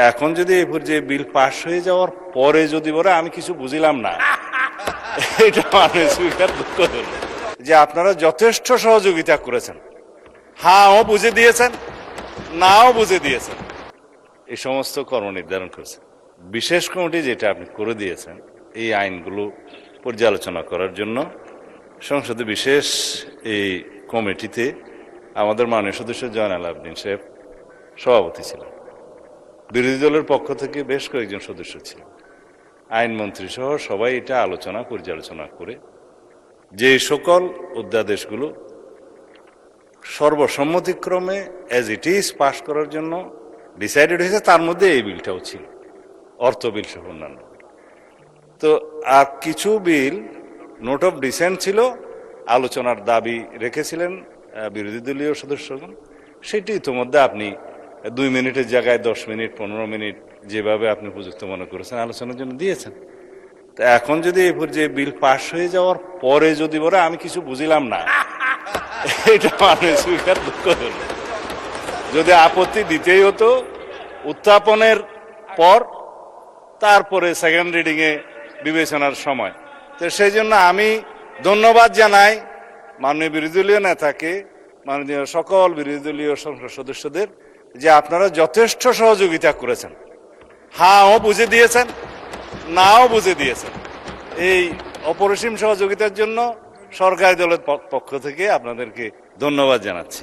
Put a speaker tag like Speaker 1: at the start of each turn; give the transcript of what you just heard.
Speaker 1: এখন যদি এই পর্যায়ে বিল পাশ হয়ে যাওয়ার পরে যদি বলে আমি কিছু বুঝিলাম না, এটা মানে স্বীকার দুঃখ হলো যে আপনারা যথেষ্ট সহযোগিতা করেছেন, হাও বুঝে দিয়েছেন, নাও বুঝে দিয়েছেন, এই সমস্ত কর্ম নির্ধারণ করেছেন। বিশেষ কমিটি যেটা আপনি করে দিয়েছেন এই আইনগুলো পর্যালোচনা করার জন্য সংসদে বিশেষ এই কমিটিতে আমাদের মাননীয় সদস্য জয়নাল আবদিন সাহেব সভাপতি ছিলেন, বিরোধী দলের পক্ষ থেকে বেশ কয়েকজন সদস্য ছিলেন, আইনমন্ত্রী সহ সবাই এটা আলোচনা পর্যালোচনা করে যে সকল অধ্যাদেশগুলো সর্বসম্মতিক্রমে অ্যাজ ইট ইজ পাস করার জন্য ডিসাইডেড হয়েছে তার মধ্যে এই বিলটাও ছিল, অর্থ বিল সহ অন্যান্য। তো আর কিছু বিল নোট অফ ডিসেন্ট ছিল, আলোচনার দাবি রেখেছিলেন বিরোধী দলীয় সদস্যগণ, সেটি ইতিমধ্যে আপনি 2 মিনিটের জায়গায় 10 মিনিট 15 মিনিট যেভাবে আপনি উপযুক্ত মনে করেছেন আলোচনার জন্য দিয়েছেন। তো এখন যদি এই পর্যায়ে বিল পাশ হয়ে যাওয়ার পরে যদি বলে আমি কিছু বুঝিলাম না, এটা মানে স্বীকার দুঃখ হলো। যদি আপত্তি দিতেই হতো উত্থাপনের পর, তারপরে সেকেন্ড রিডিং এ বিবেচনার সময়, তো সেই জন্য আমি ধন্যবাদ জানাই মাননীয় বিরোধী দলীয় নেতাকে, মাননীয় সকল বিরোধী দলীয় সংসদ সদস্যদের যে আপনারা যথেষ্ট সহযোগিতা করেছেন, হাও বুঝে দিয়েছেন, নাও বুঝে দিয়েছেন। এই অপরিসীম সহযোগিতার জন্য সরকারি দলের পক্ষ থেকে আপনাদেরকে ধন্যবাদ জানাচ্ছি।